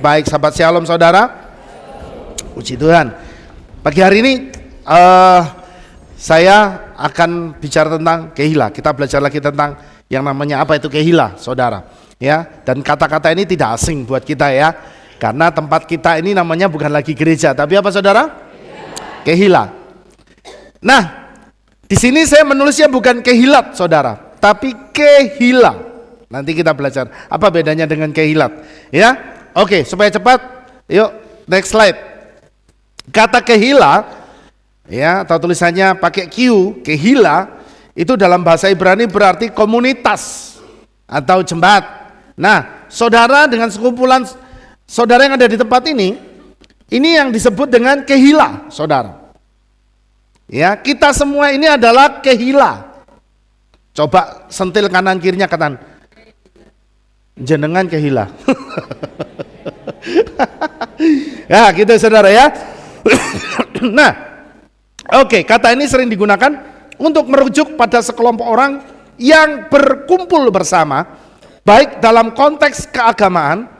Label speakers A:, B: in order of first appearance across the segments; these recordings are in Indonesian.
A: Baik, sahabat Shalom saudara. Puji Tuhan. Pagi hari ini saya akan bicara tentang kehila. Kita belajar lagi tentang yang namanya apa itu kehila, saudara. Ya, dan kata-kata ini tidak asing buat kita ya. Karena tempat kita ini namanya bukan lagi gereja, tapi apa saudara? Kehila. Nah, di sini saya menulisnya bukan kehilat, saudara, tapi kehila. Nanti kita belajar apa bedanya dengan kehilat, ya. Oke, supaya cepat, yuk next slide. Kata kehila, ya, atau tulisannya pakai Q, kehila itu dalam bahasa Ibrani berarti komunitas atau jemaat. Nah, saudara dengan sekumpulan saudara yang ada di tempat ini yang disebut dengan kehila, saudara. Ya, kita semua ini adalah kehila. Coba sentil kanan kirinya kanan. Jenengan kehila. Ya gitu saudara ya. Nah, oke, kata ini sering digunakan untuk merujuk pada sekelompok orang yang berkumpul bersama, baik dalam konteks keagamaan,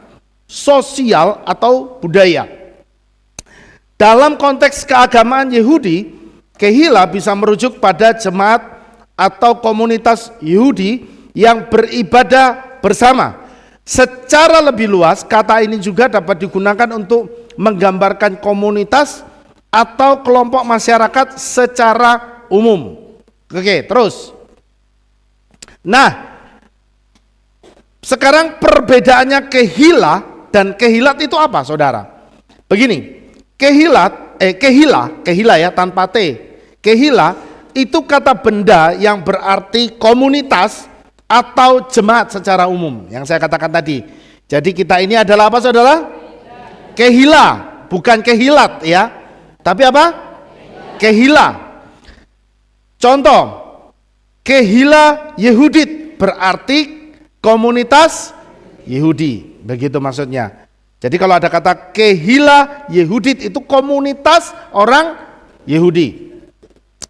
A: sosial atau budaya. Dalam konteks keagamaan Yahudi, kehila bisa merujuk pada jemaat atau komunitas Yahudi yang beribadah bersama. Secara lebih luas, kata ini juga dapat digunakan untuk menggambarkan komunitas atau kelompok masyarakat secara umum. Oke, terus. Nah, sekarang perbedaannya kehila dan kehilat itu apa, saudara? Begini, kehila ya tanpa T. Kehila itu kata benda yang berarti komunitas atau jemaat secara umum yang saya katakan tadi. Jadi kita ini adalah apa saudara? Kehila, bukan kehilat ya. Tapi apa? Kehila. Contoh, kehila Yehudit berarti komunitas Yehudi. Begitu maksudnya. Jadi kalau ada kata kehila Yehudit itu komunitas orang Yehudi.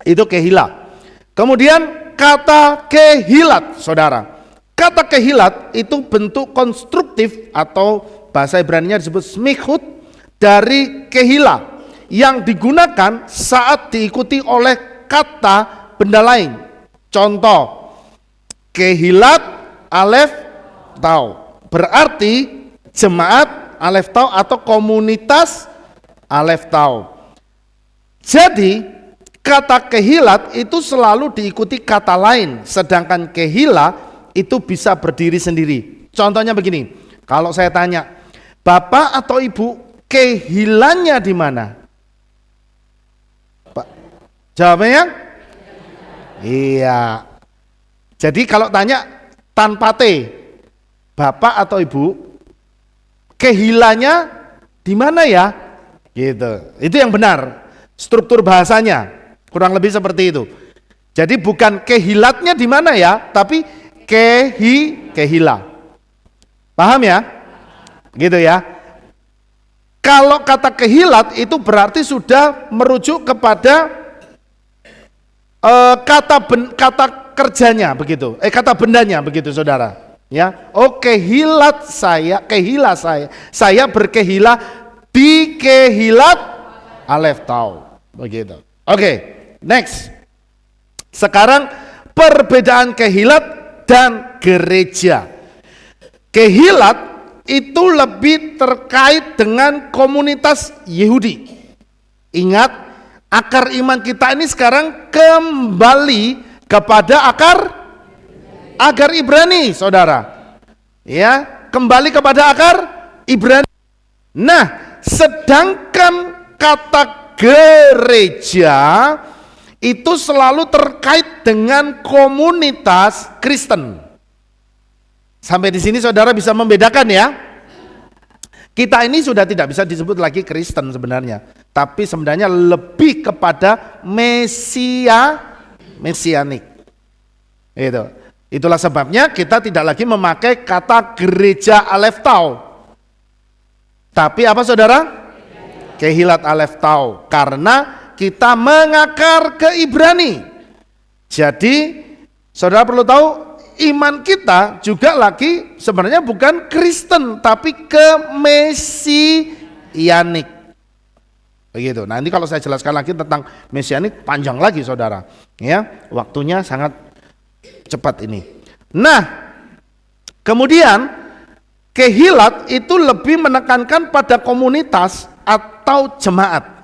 A: Itu kehila. Kemudian kata kehilat, saudara. Kata kehilat itu bentuk konstruktif atau bahasa Ibrani-nya disebut smikhut dari kehila yang digunakan saat diikuti oleh kata benda lain. Contoh, kehilat alef tau berarti jemaat alef tau atau komunitas alef tau. Jadi kata kehilat itu selalu diikuti kata lain, sedangkan kehila itu bisa berdiri sendiri. Contohnya begini, kalau saya tanya, Bapak atau Ibu kehilannya di mana? Pak, jawabnya? Iya. Jadi kalau tanya tanpa T, Bapak atau Ibu kehilannya di mana ya? Gitu. Itu yang benar. Struktur bahasanya kurang lebih seperti itu. Jadi bukan kehilatnya di mana ya, tapi kehila. Paham ya? Gitu ya. Kalau kata kehilat itu berarti sudah merujuk kepada kata kerjanya begitu. Kata bendanya begitu saudara. Ya. Oh, kehilat saya, kehila saya berkehila di kehilat alef tau. Begitu. Oke. Next, sekarang perbedaan kehilat dan gereja. Kehilat itu lebih terkait dengan komunitas Yahudi. Ingat, akar iman kita ini sekarang kembali kepada akar Ibrani, saudara. Ya, kembali kepada akar Ibrani. Nah, sedangkan kata gereja itu selalu terkait dengan komunitas Kristen. Sampai di sini saudara bisa membedakan ya. Kita ini sudah tidak bisa disebut lagi Kristen sebenarnya, tapi sebenarnya lebih kepada mesianik. Itulah sebabnya kita tidak lagi memakai kata gereja alef tau. Tapi apa saudara? Kehilat alef tau, karena kita mengakar ke Ibrani. Jadi saudara perlu tahu iman kita juga lagi sebenarnya bukan Kristen tapi kemesianik. Begitu. Nanti kalau saya jelaskan lagi tentang mesianik panjang lagi saudara. Ya, waktunya sangat cepat ini. Nah, kemudian kehilat itu lebih menekankan pada komunitas atau jemaat.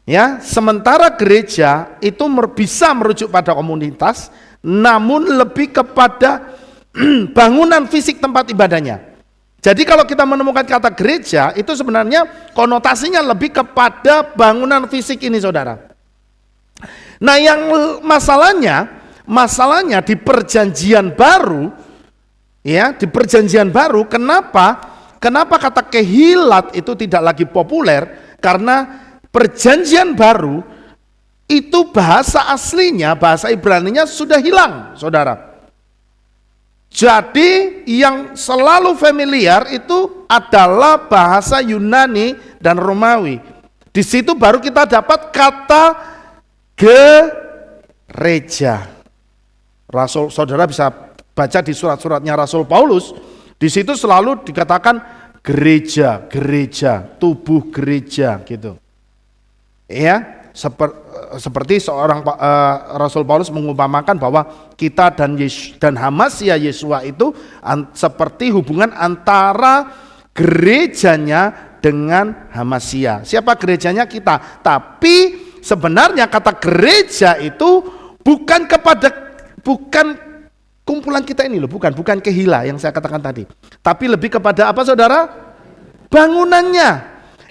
A: Ya, sementara gereja itu bisa merujuk pada komunitas, namun lebih kepada bangunan fisik tempat ibadahnya. Jadi kalau kita menemukan kata gereja, itu sebenarnya konotasinya lebih kepada bangunan fisik ini saudara. Nah yang masalahnya di perjanjian baru, ya di perjanjian baru, kenapa kata kehilat itu tidak lagi populer? Karena perjanjian baru itu bahasa aslinya, bahasa Ibraninya sudah hilang, saudara. Jadi yang selalu familiar itu adalah bahasa Yunani dan Romawi. Di situ baru kita dapat kata gereja. Saudara bisa baca di surat-suratnya Rasul Paulus, di situ selalu dikatakan gereja, tubuh gereja gitu. Ya, seperti seorang Rasul Paulus mengumpamakan bahwa kita dan Hamasya Yesua itu seperti hubungan antara gerejanya dengan Hamasya. Siapa gerejanya? Kita. Tapi sebenarnya kata gereja itu bukan kumpulan kita ini loh, bukan kehila yang saya katakan tadi. Tapi lebih kepada apa saudara? Bangunannya.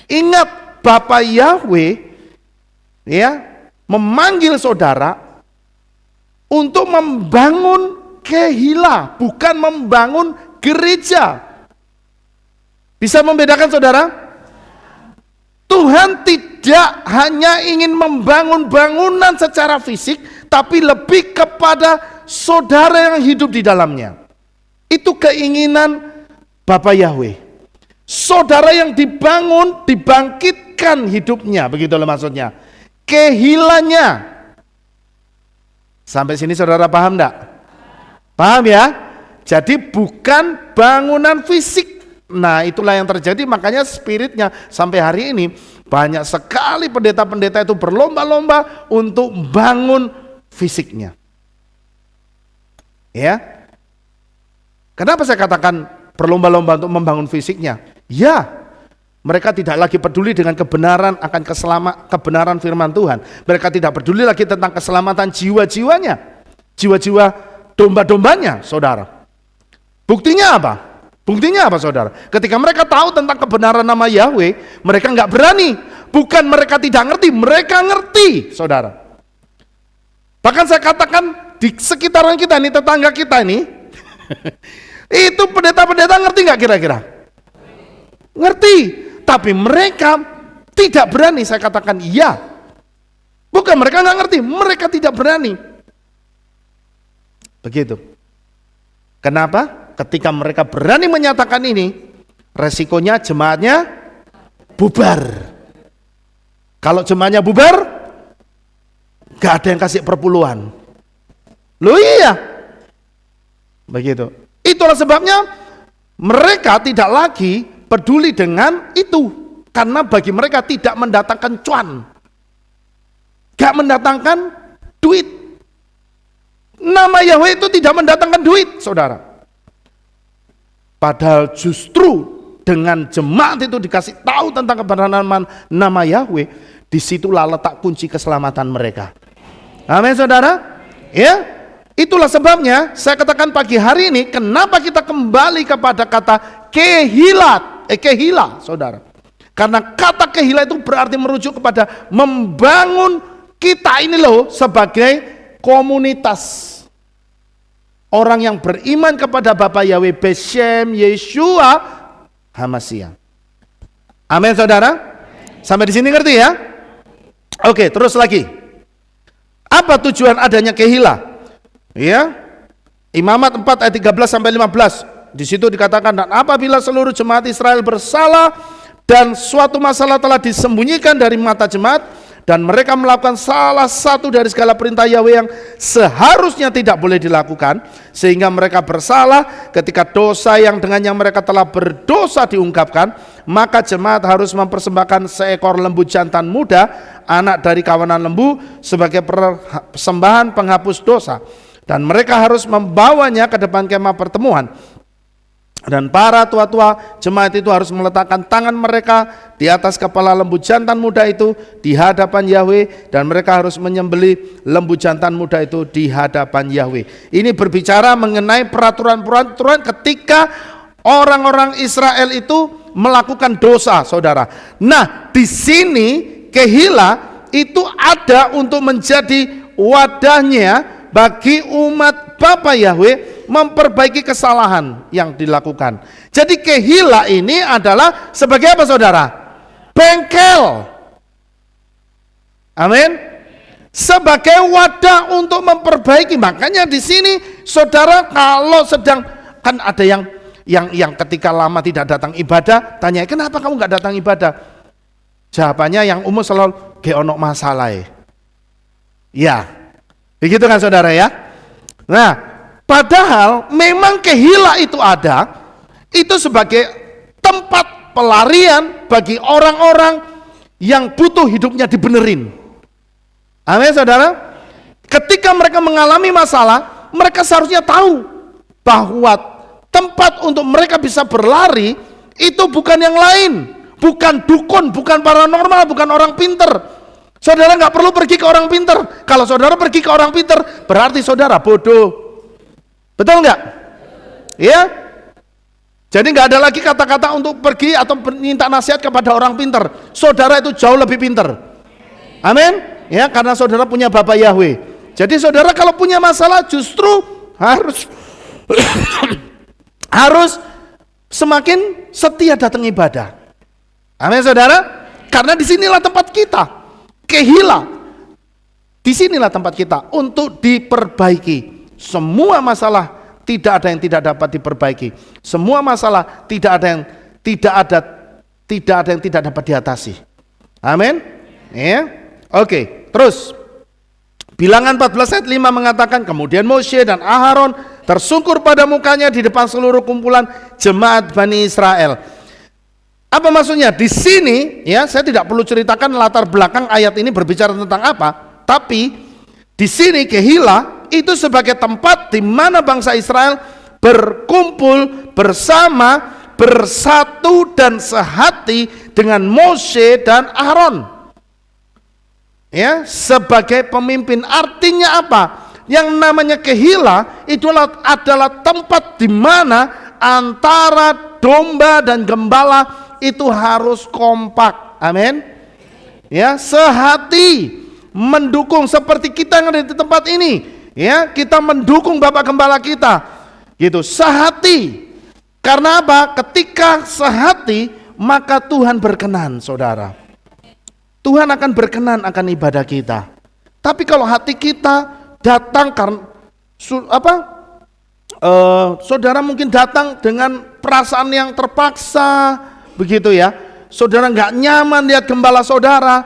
A: Ingat Bapa Yahweh ya memanggil saudara untuk membangun kehila, bukan membangun gereja. Bisa membedakan saudara? Tuhan tidak hanya ingin membangun bangunan secara fisik, tapi lebih kepada saudara yang hidup di dalamnya. Itu keinginan Bapa Yahweh. Saudara yang dibangun, dibangkitkan hidupnya, begitulah maksudnya. Kehilanya. Sampai sini saudara paham enggak? Paham ya? Jadi bukan bangunan fisik. Nah itulah yang terjadi, makanya spiritnya sampai hari ini banyak sekali pendeta-pendeta itu berlomba-lomba untuk bangun fisiknya. Ya. Kenapa saya katakan berlomba-lomba untuk membangun fisiknya? Ya, mereka tidak lagi peduli dengan kebenaran akan kebenaran firman Tuhan. Mereka tidak peduli lagi tentang keselamatan jiwa-jiwanya, jiwa-jiwa domba-dombanya, saudara. Buktinya apa? Buktinya apa saudara? Ketika mereka tahu tentang kebenaran nama Yahweh, mereka nggak berani. Bukan mereka tidak ngerti, mereka ngerti, saudara. Bahkan saya katakan di sekitaran kita ini, tetangga kita ini, itu pendeta-pendeta ngerti nggak kira-kira? Ngerti, tapi mereka tidak berani. Saya katakan iya. Bukan mereka nggak ngerti, mereka tidak berani. Begitu. Kenapa? Ketika mereka berani menyatakan ini, resikonya jemaatnya bubar. Kalau jemaatnya bubar, gak ada yang kasih perpuluhan. Loh iya. Begitu. Itulah sebabnya mereka tidak lagi peduli dengan itu. Karena bagi mereka tidak mendatangkan cuan. Gak mendatangkan duit. Nama Yahweh itu tidak mendatangkan duit, saudara. Padahal justru dengan jemaat itu dikasih tahu tentang kebenaran nama Yahweh, disitulah letak kunci keselamatan mereka. Amin saudara. Ya, itulah sebabnya saya katakan pagi hari ini, kenapa kita kembali kepada kata kehila, saudara. Karena kata kehila itu berarti merujuk kepada membangun kita ini loh sebagai komunitas. Orang yang beriman kepada Bapa Yahweh Beshem Yeshua Hamasya. Amin saudara. Sampai di sini ngerti ya? Oke, terus lagi. Apa tujuan adanya kehila? Ya. Imamat 4 ayat 13 sampai 15. Di situ dikatakan, dan apabila seluruh jemaat Israel bersalah dan suatu masalah telah disembunyikan dari mata jemaat dan mereka melakukan salah satu dari segala perintah Yahweh yang seharusnya tidak boleh dilakukan, sehingga mereka bersalah. Ketika dosa yang dengannya mereka telah berdosa diungkapkan, maka jemaat harus mempersembahkan seekor lembu jantan muda, anak dari kawanan lembu, sebagai persembahan penghapus dosa, dan mereka harus membawanya ke depan kemah pertemuan. Dan para tua-tua jemaat itu harus meletakkan tangan mereka di atas kepala lembu jantan muda itu di hadapan Yahweh, dan mereka harus menyembelih lembu jantan muda itu di hadapan Yahweh. Ini berbicara mengenai peraturan-peraturan ketika orang-orang Israel itu melakukan dosa, saudara. Nah, di sini Kehila itu ada untuk menjadi wadahnya bagi umat Bapa Yahweh memperbaiki kesalahan yang dilakukan. Jadi Kehila ini adalah sebagai apa, saudara? Bengkel. Amin. Sebagai wadah untuk memperbaiki. Makanya di sini saudara kalau sedang, kan ada yang ketika lama tidak datang ibadah, tanya, kenapa kamu nggak datang ibadah? Jawabannya yang umum selalu, ge ono masalah. Ya, begitu kan saudara ya? Nah, padahal memang Kehila itu ada, itu sebagai tempat pelarian bagi orang-orang yang butuh hidupnya dibenerin. Amin, saudara. Ketika mereka mengalami masalah, mereka seharusnya tahu bahwa tempat untuk mereka bisa berlari itu bukan yang lain, bukan dukun, bukan paranormal, bukan orang pinter. Saudara nggak perlu pergi ke orang pinter. Kalau saudara pergi ke orang pinter, berarti saudara bodoh. Betul nggak? Ya. Jadi nggak ada lagi kata-kata untuk pergi atau minta nasihat kepada orang pinter. Saudara itu jauh lebih pinter. Amin. Ya, karena saudara punya Bapa Yahweh. Jadi saudara kalau punya masalah justru harus harus semakin setia datang ibadah. Amin, saudara. Karena disinilah tempat kita. Kehila, disinilah tempat kita untuk diperbaiki. Semua masalah tidak ada yang tidak dapat diperbaiki. Semua masalah tidak ada yang tidak dapat diatasi. Amin. Ya. Oke, terus Bilangan 14 ayat 5 mengatakan, kemudian Moshe dan Aharon tersungkur pada mukanya di depan seluruh kumpulan jemaat Bani Israel. Apa maksudnya? Di sini ya, saya tidak perlu ceritakan latar belakang ayat ini berbicara tentang apa, tapi di sini Kehila itu sebagai tempat di mana bangsa Israel berkumpul bersama, bersatu dan sehati dengan Moshe dan Aharon. Ya, sebagai pemimpin. Artinya apa? Yang namanya Kehila itu adalah tempat di mana antara domba dan gembala itu harus kompak. Amin. Ya, sehati, mendukung seperti kita yang ada di tempat ini. Ya, kita mendukung Bapak Gembala kita. Gitu, sehati. Karena apa? Ketika sehati, maka Tuhan berkenan, saudara. Tuhan akan berkenan akan ibadah kita. Tapi kalau hati kita datang karena saudara mungkin datang dengan perasaan yang terpaksa, begitu ya. Saudara nggak nyaman lihat gembala saudara,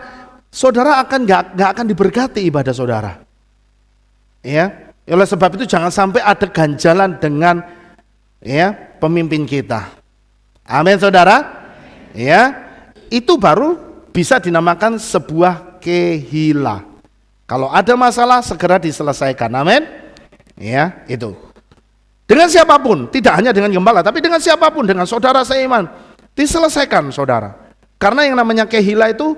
A: saudara akan nggak akan diberkati ibadah saudara. Ya, oleh sebab itu jangan sampai ada ganjalan dengan ya pemimpin kita. Amin, saudara. Ya, itu baru bisa dinamakan sebuah Kehila. Kalau ada masalah segera diselesaikan. Amin. Ya, itu. Dengan siapapun, tidak hanya dengan gembala, tapi dengan siapapun, dengan saudara seiman, diselesaikan, saudara. Karena yang namanya Kehila itu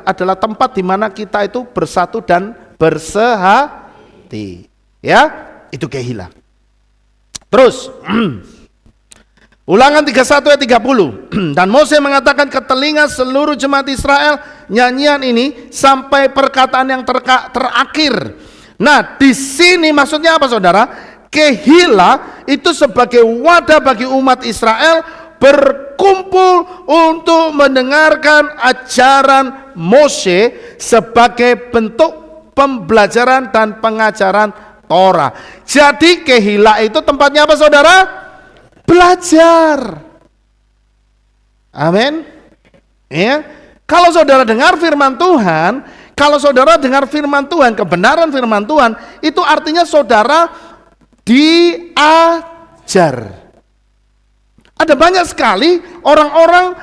A: adalah tempat di mana kita itu bersatu dan bersehati. Ya, itu Kehila. Terus Ulangan 31 ayat 30. Dan Mose mengatakan ke telinga seluruh jemaat Israel nyanyian ini sampai perkataan yang terakhir. Nah, di sini maksudnya apa, saudara? Kehila itu sebagai wadah bagi umat Israel berkumpul untuk mendengarkan ajaran Mose sebagai bentuk pembelajaran dan pengajaran Torah. Jadi Kehila itu tempatnya apa, saudara? Belajar. Amin. Ya. Kalau saudara dengar firman Tuhan, kalau saudara dengar firman Tuhan, kebenaran firman Tuhan, itu artinya saudara diajar. Ada banyak sekali orang-orang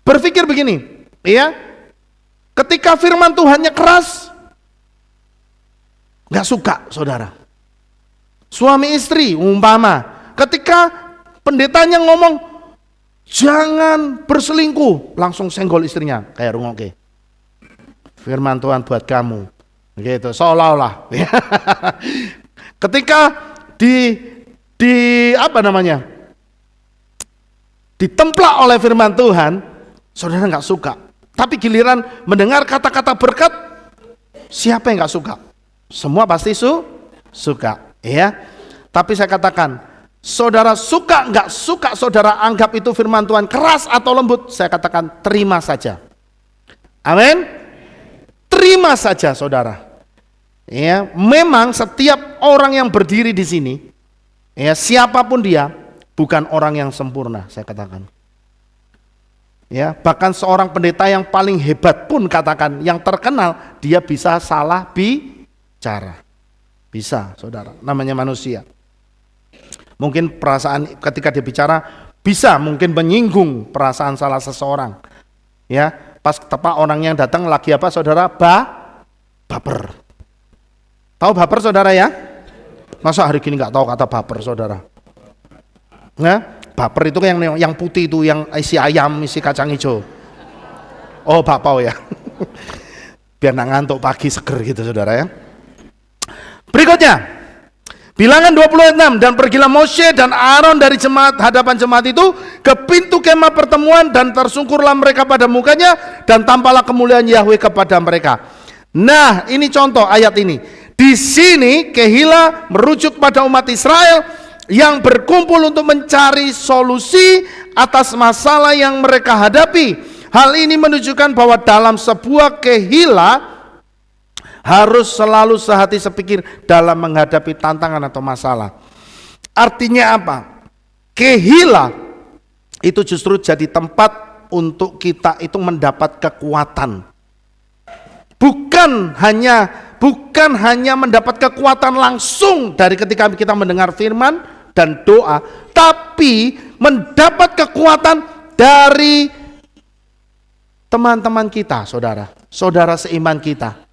A: berpikir begini, ya, ketika firman Tuhannya keras, nggak suka saudara. Suami istri umpama, ketika pendetanya ngomong jangan berselingkuh, langsung senggol istrinya kayak rungoke. Firman Tuhan buat kamu, gitu seolah-olah. Ketika ditemplak oleh firman Tuhan, saudara nggak suka. Tapi giliran mendengar kata-kata berkat, siapa yang nggak suka? Semua pasti suka, ya. Tapi saya katakan, saudara suka nggak suka, saudara anggap itu firman Tuhan keras atau lembut, saya katakan terima saja. Amin. Terima saja saudara. Ya, memang setiap orang yang berdiri di sini, ya siapapun dia, bukan orang yang sempurna, saya katakan. Ya, bahkan seorang pendeta yang paling hebat pun katakan, yang terkenal, dia bisa salah bicara. Bisa, saudara, namanya manusia. Mungkin perasaan ketika dia bicara bisa mungkin menyinggung perasaan salah seseorang. Ya, pas tepat orang yang datang lagi apa saudara? Baper. Tahu baper saudara ya? Masa hari gini nggak tahu kata baper saudara? Nah, baper itu yang putih itu, yang isi ayam, isi kacang hijau. Oh, bakpao ya. Biar nggak ngantuk pagi seger gitu saudara ya. Berikutnya. Bilangan 26, dan pergilah Moshe dan Aaron dari hadapan jemaat itu ke pintu kemah pertemuan, dan tersungkurlah mereka pada mukanya, dan tampaklah kemuliaan Yahweh kepada mereka. Nah, ini contoh ayat ini. Di sini Kehila merujuk pada umat Israel yang berkumpul untuk mencari solusi atas masalah yang mereka hadapi. Hal ini menunjukkan bahwa dalam sebuah Kehila harus selalu sehati sepikir dalam menghadapi tantangan atau masalah. Artinya apa? Kehila itu justru jadi tempat untuk kita itu mendapat kekuatan. Bukan hanya mendapat kekuatan langsung dari ketika kita mendengar firman dan doa, tapi mendapat kekuatan dari teman-teman kita, saudara seiman kita.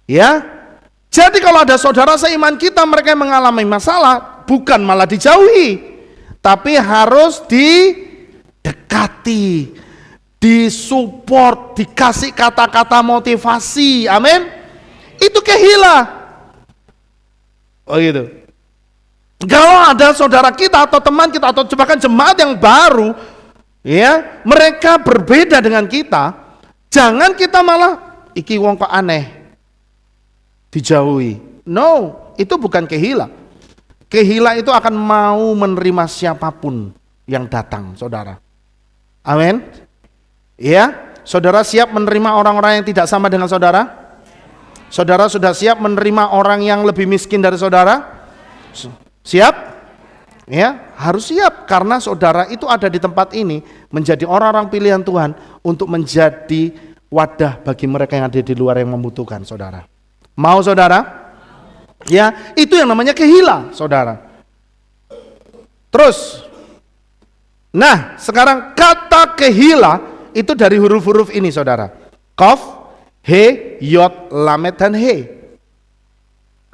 A: Ya, jadi kalau ada saudara seiman kita mereka yang mengalami masalah, bukan malah dijauhi, tapi harus didekati, disupport, dikasih kata-kata motivasi. Amin. Itu Kehila. Oh gitu. Kalau ada saudara kita atau teman kita atau bahkan jemaat yang baru, ya, mereka berbeda dengan kita, jangan kita malah iki wong kok aneh, dijauhi. No, itu bukan Kehila. Kehila itu akan mau menerima siapapun yang datang, saudara. Amin. Ya, saudara siap menerima orang-orang yang tidak sama dengan saudara? Saudara sudah siap menerima orang yang lebih miskin dari saudara? Siap? Ya, harus siap, karena saudara itu ada di tempat ini menjadi orang-orang pilihan Tuhan untuk menjadi wadah bagi mereka yang ada di luar yang membutuhkan, saudara. Mau saudara? Ya, itu yang namanya Kehila, saudara. Terus, nah sekarang kata Kehila itu dari huruf-huruf ini, saudara. Kof, He, Yod, Lamed, dan He.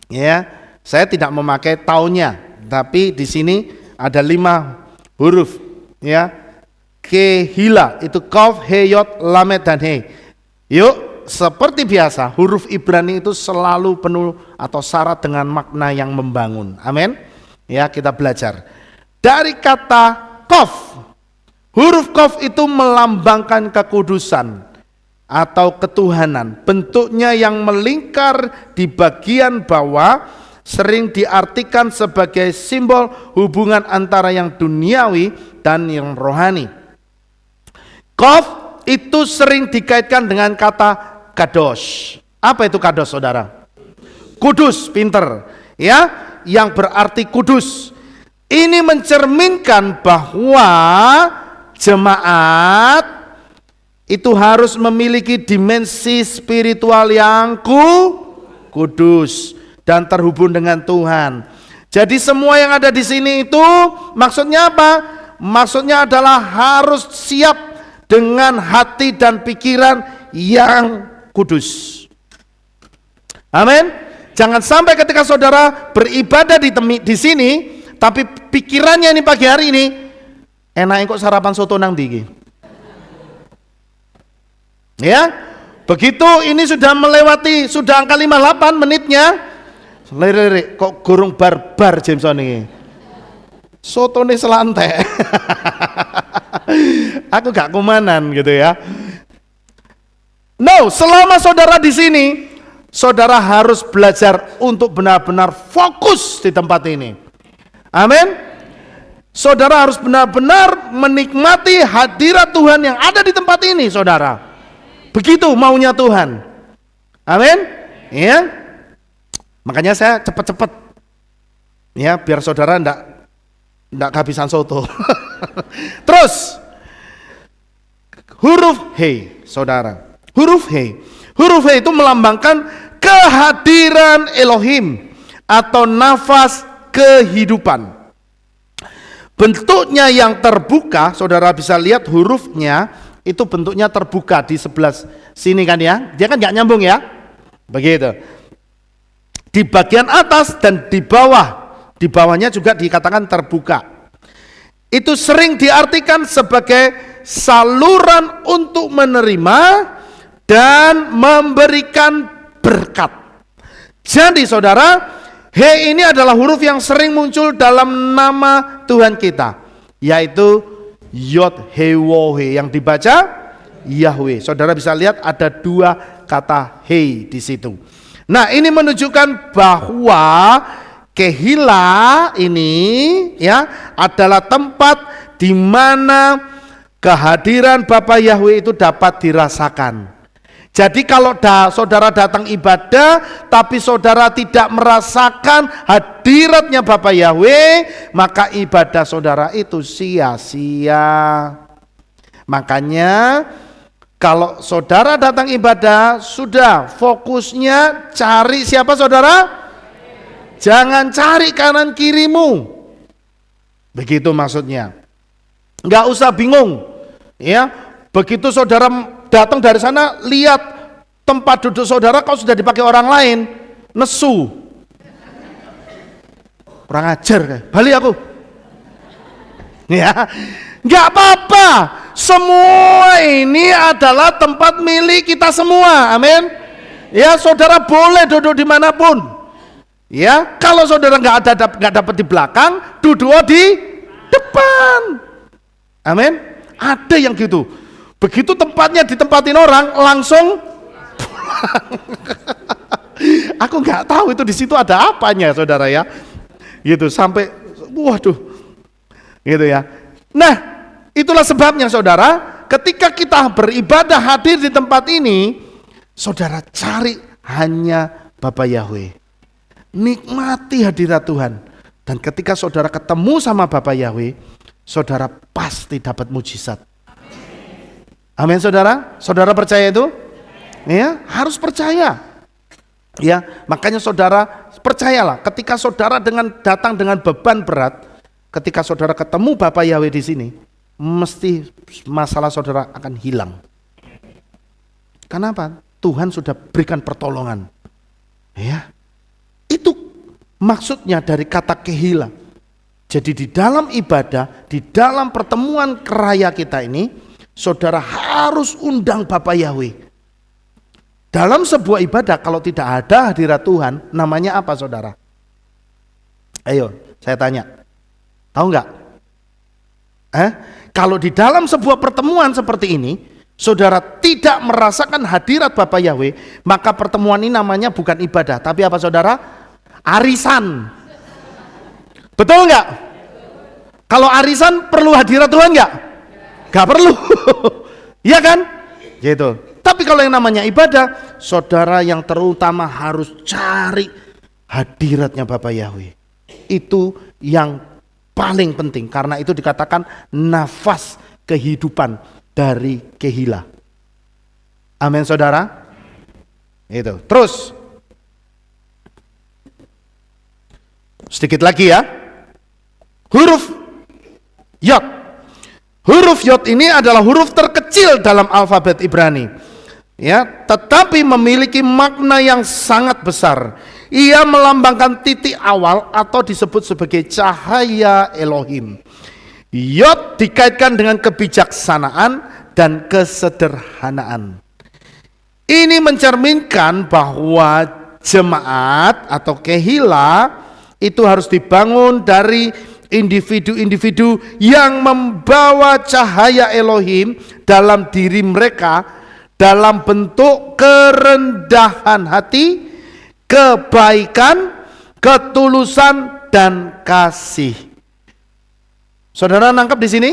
A: Ya, saya tidak memakai taunya, tapi di sini ada 5 huruf. Ya, Kehila itu Kof, He, Yod, Lamed, dan He. Yuk. Seperti biasa, huruf Ibrani itu selalu penuh atau syarat dengan makna yang membangun. Amin. Ya, kita belajar. Dari kata Kof, huruf Kof itu melambangkan kekudusan atau ketuhanan. Bentuknya yang melingkar di bagian bawah sering diartikan sebagai simbol hubungan antara yang duniawi dan yang rohani. Kof itu sering dikaitkan dengan kata kadosh. Apa itu kadosh, saudara? Kudus, pinter. Ya, yang berarti kudus. Ini mencerminkan bahwa jemaat itu harus memiliki dimensi spiritual yang kudus dan terhubung dengan Tuhan. Jadi semua yang ada di sini itu maksudnya apa? Maksudnya adalah harus siap dengan hati dan pikiran yang kudus. Amin. Jangan sampai ketika saudara beribadah di sini, tapi pikirannya ini pagi hari ini, enak kok sarapan soto nang ndi. Ya, begitu ini sudah melewati, sudah angka 58 menitnya, lirik kok gurung barbar Jameson ini. Soto nih selantai. Aku gak kumanan gitu ya. No, selama saudara di sini, saudara harus belajar untuk benar-benar fokus di tempat ini. Amin. Saudara harus benar-benar menikmati hadirat Tuhan yang ada di tempat ini, saudara. Begitu maunya Tuhan. Amin. Ya. Makanya saya cepat-cepat ya biar saudara enggak kehabisan soto. Terus huruf He, saudara. Huruf He. Huruf He itu melambangkan kehadiran Elohim atau nafas kehidupan. Bentuknya yang terbuka, saudara bisa lihat hurufnya itu bentuknya terbuka di sebelah sini kan ya. Dia kan nggak nyambung ya. Begitu. Di bagian atas dan di bawah. Di bawahnya juga dikatakan terbuka. Itu sering diartikan sebagai saluran untuk menerima dan memberikan berkat. Jadi saudara, He ini adalah huruf yang sering muncul dalam nama Tuhan kita, yaitu Yod He Wo He yang dibaca Yahweh. Saudara bisa lihat ada dua kata He di situ. Nah, ini menunjukkan bahwa Kehila ini ya adalah tempat di mana kehadiran Bapa Yahweh itu dapat dirasakan. Jadi kalau saudara datang ibadah tapi saudara tidak merasakan hadiratnya Bapa Yahweh, maka ibadah saudara itu sia-sia. Makanya kalau saudara datang ibadah, sudah fokusnya cari siapa saudara? Jangan cari kanan kirimu. Begitu maksudnya. Enggak usah bingung. Ya, begitu saudara datang dari sana, lihat tempat duduk saudara kau sudah dipakai orang lain, nesu. Kurang ajar, balik aku. Ya, nggak apa-apa. Semua ini adalah tempat milik kita semua, amin. Ya, saudara boleh duduk dimanapun. Ya, kalau saudara nggak dapat di belakang, duduk di depan, amin. Ada yang gitu. Begitu tempatnya ditempatin orang, langsung pulang. Aku nggak tahu itu di situ ada apanya, saudara ya. Gitu sampai, waduh, gitu ya. Nah, itulah sebabnya saudara, ketika kita beribadah hadir di tempat ini, saudara cari hanya Bapa Yahweh. Nikmati hadirat Tuhan. Dan ketika saudara ketemu sama Bapa Yahweh, saudara pasti dapat mujizat. Amin saudara. Saudara percaya itu? Ya, harus percaya. Ya, makanya saudara percayalah. Ketika saudara datang dengan beban berat, ketika saudara ketemu Bapa Yahweh di sini, mesti masalah saudara akan hilang. Kenapa? Tuhan sudah berikan pertolongan. Ya, itu maksudnya dari kata kehila. Jadi di dalam ibadah, di dalam pertemuan keraya kita ini, saudara harus undang Bapa Yahweh. Dalam sebuah ibadah kalau tidak ada hadirat Tuhan, namanya apa saudara? Ayo, saya tanya. Tahu nggak? Kalau di dalam sebuah pertemuan seperti ini, saudara tidak merasakan hadirat Bapa Yahweh, maka pertemuan ini namanya bukan ibadah, tapi apa saudara? Arisan. Betul nggak? Kalau arisan perlu hadirat Tuhan nggak? Gak perlu. Iya kan? Gitu. Tapi kalau yang namanya ibadah, saudara yang terutama harus cari hadiratnya Bapa Yahweh. Itu yang paling penting, karena itu dikatakan nafas kehidupan dari Kehila. Amin saudara. Itu. Terus sedikit lagi ya. Huruf Yod. Huruf Yod ini adalah huruf terkecil dalam alfabet Ibrani. Ya, tetapi memiliki makna yang sangat besar. Ia melambangkan titik awal atau disebut sebagai cahaya Elohim. Yod dikaitkan dengan kebijaksanaan dan kesederhanaan. Ini mencerminkan bahwa jemaat atau kehila itu harus dibangun dari individu-individu yang membawa cahaya Elohim dalam diri mereka dalam bentuk kerendahan hati, kebaikan, ketulusan, dan kasih. Saudara nangkep di sini?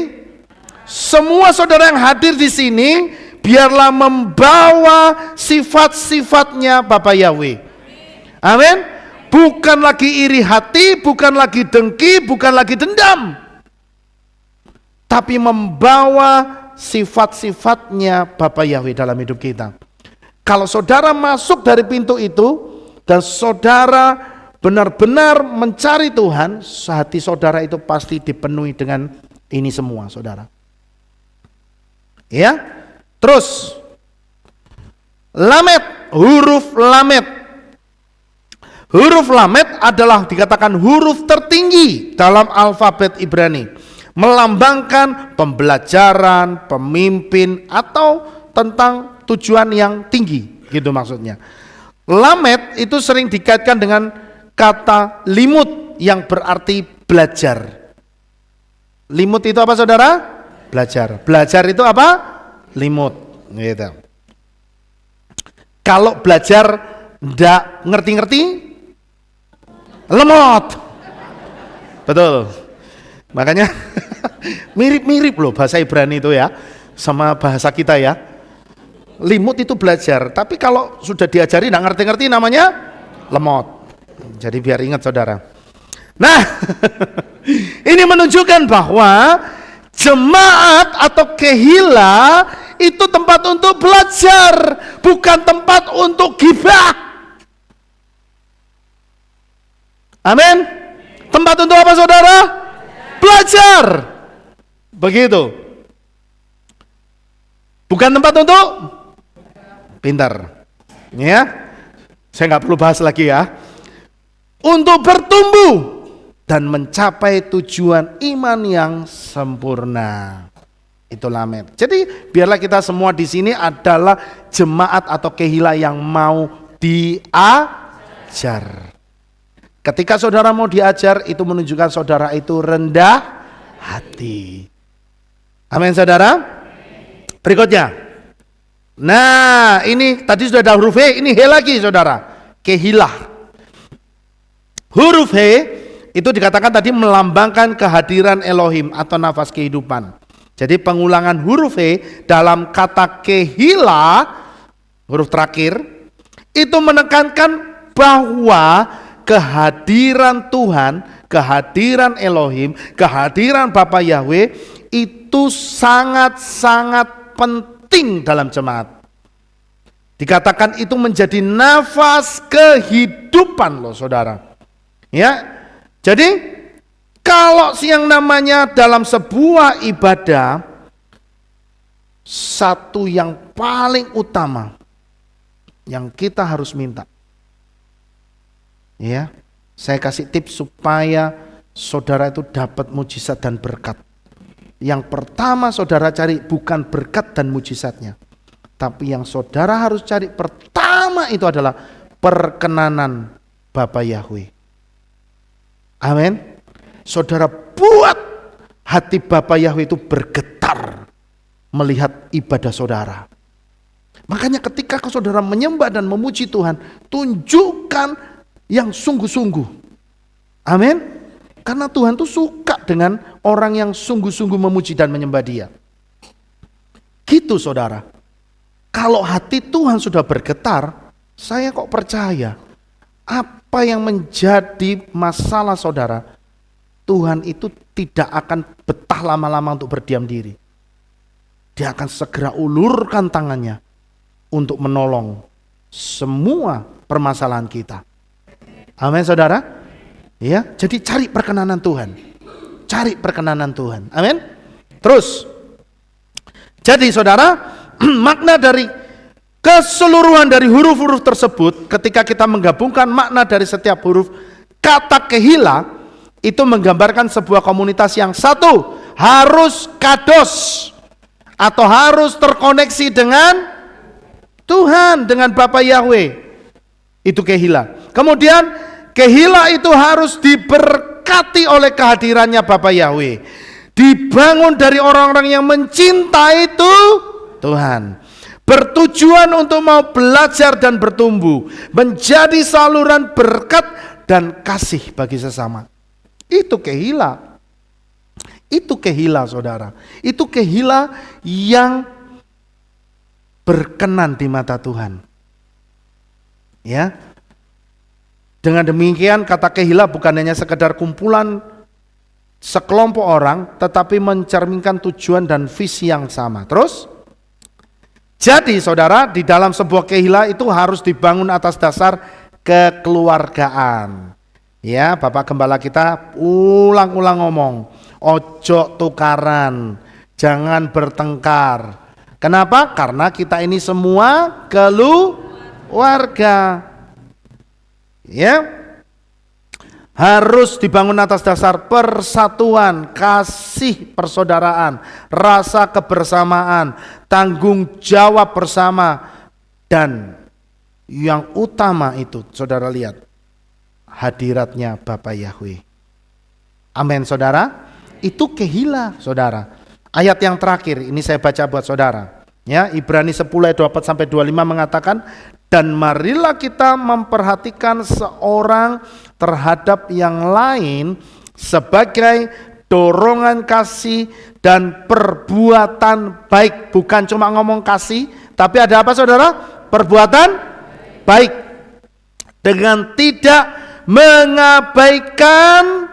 A: Semua saudara yang hadir di sini biarlah membawa sifat-sifatnya Bapa Yahweh. Amin. Bukan lagi iri hati, bukan lagi dengki, bukan lagi dendam, tapi membawa sifat-sifatnya Bapa Yahweh dalam hidup kita. Kalau saudara masuk dari pintu itu dan saudara benar-benar mencari Tuhan, hati saudara itu pasti dipenuhi dengan ini semua, saudara. Ya, terus Lamed, huruf Lamed. Huruf Lamed adalah dikatakan huruf tertinggi dalam alfabet Ibrani, melambangkan pembelajaran, pemimpin, atau tentang tujuan yang tinggi, gitu maksudnya. Lamed itu sering dikaitkan dengan kata limut yang berarti belajar. Limut itu apa saudara? Belajar. Belajar itu apa? Limut. Gitu. Kalau belajar ndak ngerti-ngerti, lemot. Betul. Makanya mirip-mirip loh bahasa Ibrani itu ya sama bahasa kita ya. Limut itu belajar, tapi kalau sudah diajari nggak ngerti-ngerti namanya lemot. Jadi biar ingat saudara. Nah, ini menunjukkan bahwa jemaat atau kehila itu tempat untuk belajar, bukan tempat untuk gibah. Amin. Tempat untuk apa saudara? Belajar. Begitu. Bukan tempat untuk pintar. Ya. Saya nggak perlu bahas lagi ya. Untuk bertumbuh dan mencapai tujuan iman yang sempurna. Itu Lamed. Jadi biarlah kita semua di sini adalah jemaat atau kehila yang mau diajar. Ketika saudara mau diajar, itu menunjukkan saudara itu rendah hati. Amin saudara. Berikutnya. Nah ini tadi sudah ada huruf H, ini H lagi saudara. Kehilah. Huruf H itu dikatakan tadi melambangkan kehadiran Elohim atau nafas kehidupan. Jadi pengulangan huruf H dalam kata kehila, huruf terakhir, itu menekankan bahwa kehadiran Tuhan, kehadiran Elohim, kehadiran Bapa Yahweh itu sangat-sangat penting dalam jemaat. Dikatakan itu menjadi nafas kehidupan loh saudara. Ya, jadi kalau yang namanya dalam sebuah ibadah, satu yang paling utama yang kita harus minta. Ya, saya kasih tips supaya saudara itu dapat mujizat dan berkat. Yang pertama saudara cari bukan berkat dan mujizatnya, tapi yang saudara harus cari pertama itu adalah perkenanan Bapa Yahweh. Amin. Saudara buat hati Bapa Yahweh itu bergetar melihat ibadah saudara. Makanya ketika saudara menyembah dan memuji Tuhan, tunjukkan yang sungguh-sungguh. Amin. Karena Tuhan tuh suka dengan orang yang sungguh-sungguh memuji dan menyembah Dia. Gitu saudara. Kalau hati Tuhan sudah bergetar, saya kok percaya apa yang menjadi masalah saudara, Tuhan itu tidak akan betah lama-lama untuk berdiam diri. Dia akan segera ulurkan tangannya untuk menolong semua permasalahan kita. Amin saudara. Ya, jadi cari perkenanan Tuhan. Cari perkenanan Tuhan. Amin. Terus. Jadi saudara, makna dari keseluruhan dari huruf-huruf tersebut, ketika kita menggabungkan makna dari setiap huruf kata Kehila, itu menggambarkan sebuah komunitas yang satu, harus kados atau harus terkoneksi dengan Tuhan, dengan Bapa Yahweh. Itu Kehila. Kemudian Kehila itu harus diberkati oleh kehadirannya Bapa Yahweh. Dibangun dari orang-orang yang mencintai itu Tuhan. Bertujuan untuk mau belajar dan bertumbuh, menjadi saluran berkat dan kasih bagi sesama. Itu Kehila. Itu Kehila saudara. Itu Kehila yang berkenan di mata Tuhan. Ya. Dengan demikian kata Kehila bukan hanya sekedar kumpulan sekelompok orang, tetapi mencerminkan tujuan dan visi yang sama. Terus? Jadi saudara, di dalam sebuah Kehila itu harus dibangun atas dasar kekeluargaan. Ya, Bapak Gembala kita ulang-ulang ngomong, ojo tukaran, jangan bertengkar. Kenapa? Karena kita ini semua keluarga. Ya, harus dibangun atas dasar persatuan, kasih persaudaraan, rasa kebersamaan, tanggung jawab bersama, dan yang utama itu, saudara lihat, hadiratnya Bapa Yahweh. Amin saudara. Itu Kehila saudara. Ayat yang terakhir ini saya baca buat saudara. Ya, Ibrani 10 ayat 24-25 mengatakan, dan marilah kita memperhatikan seorang terhadap yang lain sebagai dorongan kasih dan perbuatan baik. Bukan cuma ngomong kasih, tapi ada apa saudara? Perbuatan baik. Dengan tidak mengabaikan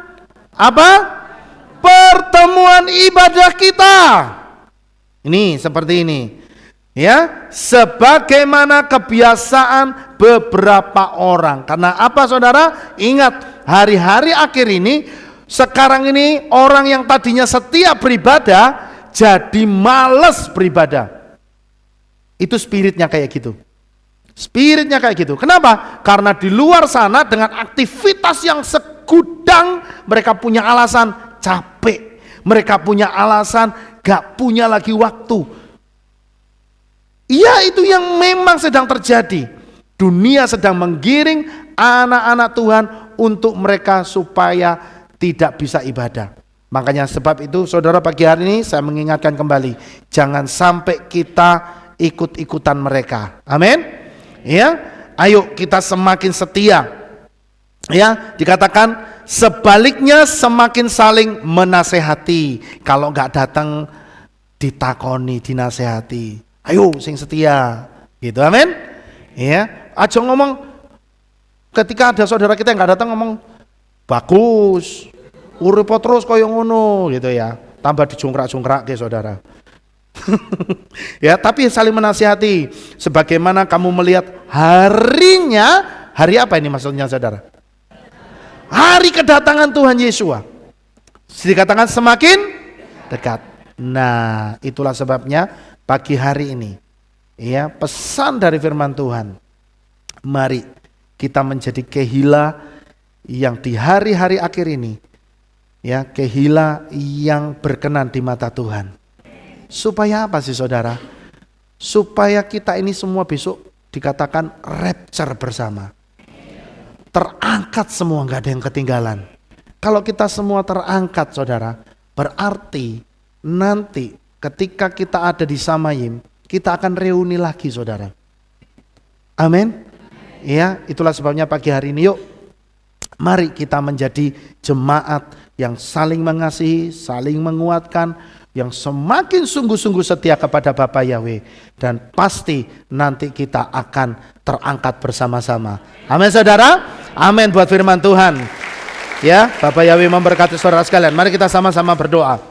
A: apa? Pertemuan ibadah kita. Ini seperti ini. Ya, sebagaimana kebiasaan beberapa orang. Karena apa saudara? Ingat, hari-hari akhir ini, sekarang ini orang yang tadinya setia beribadah jadi malas beribadah. Itu spiritnya kayak gitu. Spiritnya kayak gitu. Kenapa? Karena di luar sana dengan aktivitas yang segudang, mereka punya alasan capek. Mereka punya alasan gak punya lagi waktu. Iya, itu yang memang sedang terjadi. Dunia sedang menggiring anak-anak Tuhan untuk mereka supaya tidak bisa ibadah. Makanya sebab itu saudara, pagi hari ini saya mengingatkan kembali, jangan sampai kita ikut-ikutan mereka. Amin. Ya, ayo kita semakin setia. Ya, dikatakan sebaliknya semakin saling menasehati. Kalau nggak datang ditakoni, dinasehati. Ayo sing setia, gitu. Amin. Ya, aja ngomong ketika ada saudara kita yang nggak datang ngomong bagus, uripo terus koyo ngono, gitu ya. Tambah dijungkrak-jungkrak ke saudara. Ya, tapi saling menasihati. Sebagaimana kamu melihat harinya, hari apa ini maksudnya saudara? Hari kedatangan Tuhan Yesus. Dikatakan semakin dekat. Nah, itulah sebabnya pagi hari ini, ya, pesan dari firman Tuhan, mari kita menjadi Kehila yang di hari-hari akhir ini, ya, Kehila yang berkenan di mata Tuhan. Supaya apa sih saudara? Supaya kita ini semua besok dikatakan rapture bersama, terangkat semua, nggak ada yang ketinggalan. Kalau kita semua terangkat saudara, berarti nanti ketika kita ada di Samayim, kita akan reuni lagi saudara. Amin. Ya, itulah sebabnya pagi hari ini yuk, mari kita menjadi jemaat yang saling mengasihi, saling menguatkan, yang semakin sungguh-sungguh setia kepada Bapa Yahweh, dan pasti nanti kita akan terangkat bersama-sama. Amin saudara. Amin buat firman Tuhan. Ya, Bapa Yahweh memberkati saudara sekalian. Mari kita sama-sama berdoa.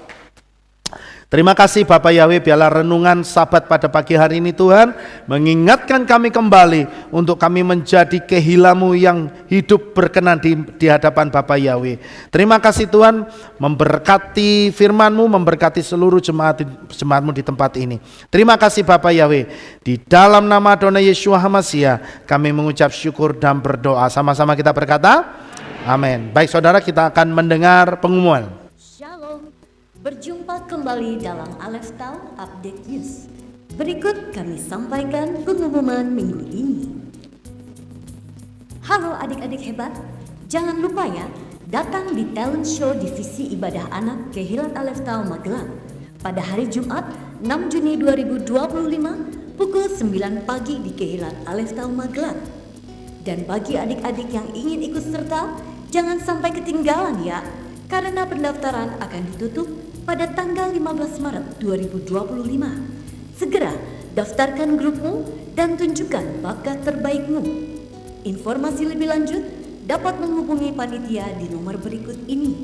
A: Terima kasih Bapak Yahweh, biarlah renungan Sabat pada pagi hari ini Tuhan mengingatkan kami kembali untuk kami menjadi kehilamu yang hidup berkenan di hadapan Bapak Yahweh. Terima kasih Tuhan, memberkati firman-Mu, memberkati seluruh jemaat-Mu di tempat ini. Terima kasih Bapak Yahweh, di dalam nama Adonai Yeshua HaMashiach kami mengucap syukur dan berdoa. Sama-sama kita berkata amin. Baik saudara, kita akan mendengar pengumuman.
B: Berjumpa kembali dalam Aleph Town Update News. Berikut kami sampaikan pengumuman minggu ini. Halo adik-adik hebat, jangan lupa ya, datang di talent show divisi ibadah anak Kehilat Aleph Town Magelang pada hari Jumat 6 Juni 2025 pukul 9 pagi di Kehilat Aleph Town Magelang. Dan bagi adik-adik yang ingin ikut serta, jangan sampai ketinggalan ya, karena pendaftaran akan ditutup pada tanggal 15 Maret 2025. Segera daftarkan grupmu dan tunjukkan bakat terbaikmu. Informasi lebih lanjut dapat menghubungi panitia di nomor berikut ini.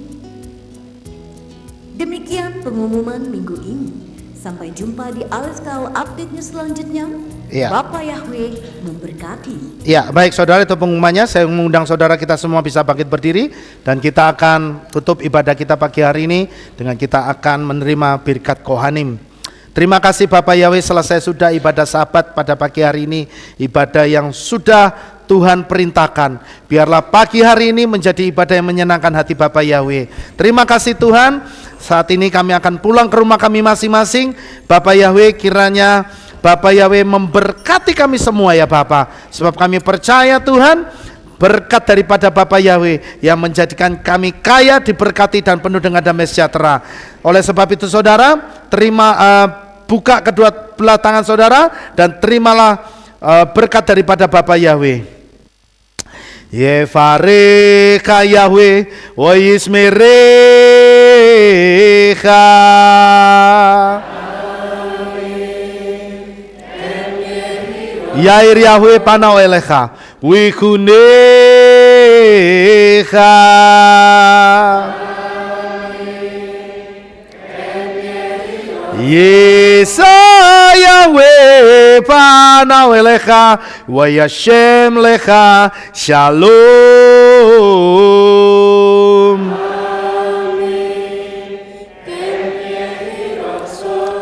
B: Demikian pengumuman minggu ini. Sampai jumpa di Aleph Town Update News selanjutnya. Ya. Bapak Yahweh memberkati.
A: Ya, baik saudara, itu pengumumannya. Saya mengundang saudara kita semua bisa bangkit berdiri dan kita akan tutup ibadah kita pagi hari ini dengan kita akan menerima birkat Kohanim. Terima kasih Bapak Yahweh, selesai sudah ibadah Sabat pada pagi hari ini, ibadah yang sudah Tuhan perintahkan. Biarlah pagi hari ini menjadi ibadah yang menyenangkan hati Bapak Yahweh. Terima kasih Tuhan. Saat ini kami akan pulang ke rumah kami masing-masing. Bapak Yahweh, kiranya Bapak Yahweh memberkati kami semua ya Bapak, sebab kami percaya Tuhan, berkat daripada Bapak Yahweh yang menjadikan kami kaya, diberkati dan penuh dengan damai sejahtera. Oleh sebab itu saudara, terima buka kedua belah tangan saudara dan terimalah berkat daripada Bapak Yahweh. Yevareka Yahweh wa yismerecha. Yair Yahweh panau elecha wikunecha. Yesa Yahweh panau elecha wa yashem lecha shalom.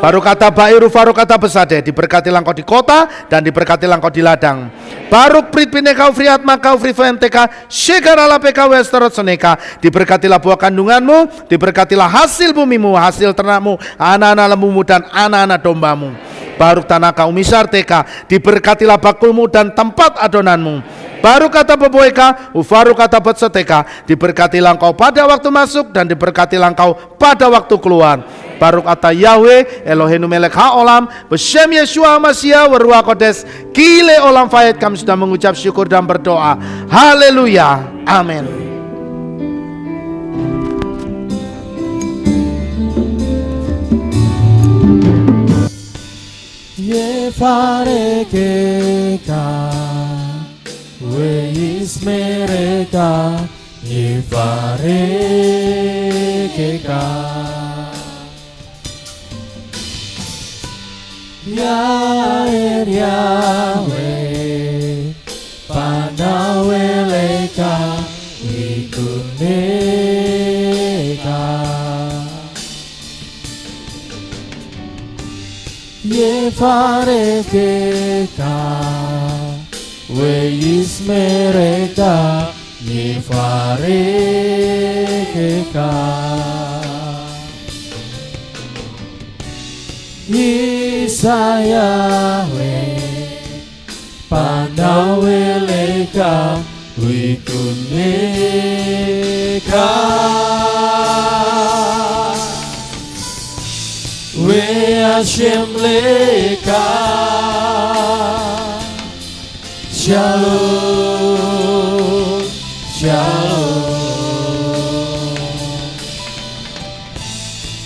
A: Baru kata Bairu Faru kata Besade, diberkatilah engkau di kota dan diberkatilah engkau di ladang. Baruk prit pinekau friat makau friventeka shegarala pekau westerot seneka, diberkatilah buah kandunganmu, diberkatilah hasil bumimu, hasil ternakmu, anak-anak lembumu dan anak-anak dombamu. Baruk tanah kau misar teka, diberkatilah bakulmu dan tempat adonanmu. Baru kata Beboeka, Ufaru kata Betseteka, diberkatilah engkau pada waktu masuk dan diberkatilah engkau pada waktu keluar. Baru kata Yahweh Eloheinu melek haolam Beshem Yeshua Mashiach Warua Kodes Kile olam fayet. Kami sudah mengucap syukur dan berdoa. Haleluya, amin.
C: Yevarekeka Weismereka Yevarekeka Yair Yahweh Panaweleka Wikuneka Yevarekeka Weismereka Yevarekeka Yesayahweh Panaweleka Wikuneka We Hashem leka Shalom Shalom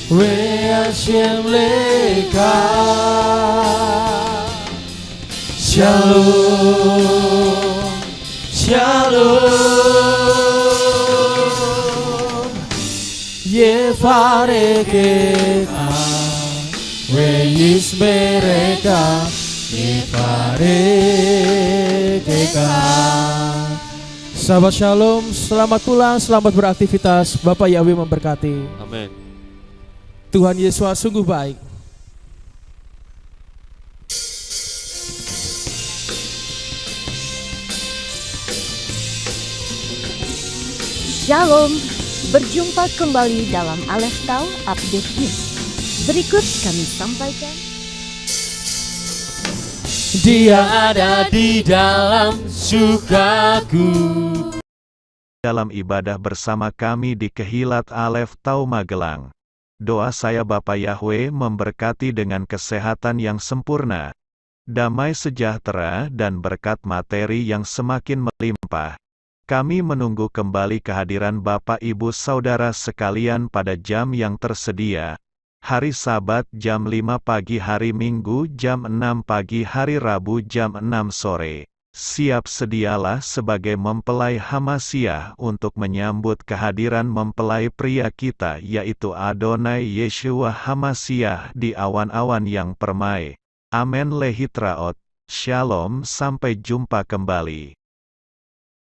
C: We Hashem leka Shalom Shalom Yevarekeka Weis mereka Ipareka.
D: Sahabat Shalom, selamat pulang, selamat beraktivitas. Bapak Yahweh memberkati.
C: Amin.
D: Tuhan Yesus sungguh baik.
B: Shalom, berjumpa kembali dalam Aleph Tau Update News. Berikut kami sampaikan.
C: Dia ada di dalam sukaku.
E: Dalam ibadah bersama kami di Kehilat Aleph Tau Magelang. Doa saya Bapa Yahweh memberkati dengan kesehatan yang sempurna, damai sejahtera dan berkat materi yang semakin melimpah. Kami menunggu kembali kehadiran Bapak Ibu Saudara sekalian pada jam yang tersedia. Hari Sabat jam 5 pagi, hari Minggu jam 6 pagi, hari Rabu jam 6 sore. Siap sedialah sebagai mempelai Hamasiah untuk menyambut kehadiran mempelai pria kita yaitu Adonai Yeshua Hamasiah di awan-awan yang permai. Amen lehitraot. Shalom, sampai jumpa kembali.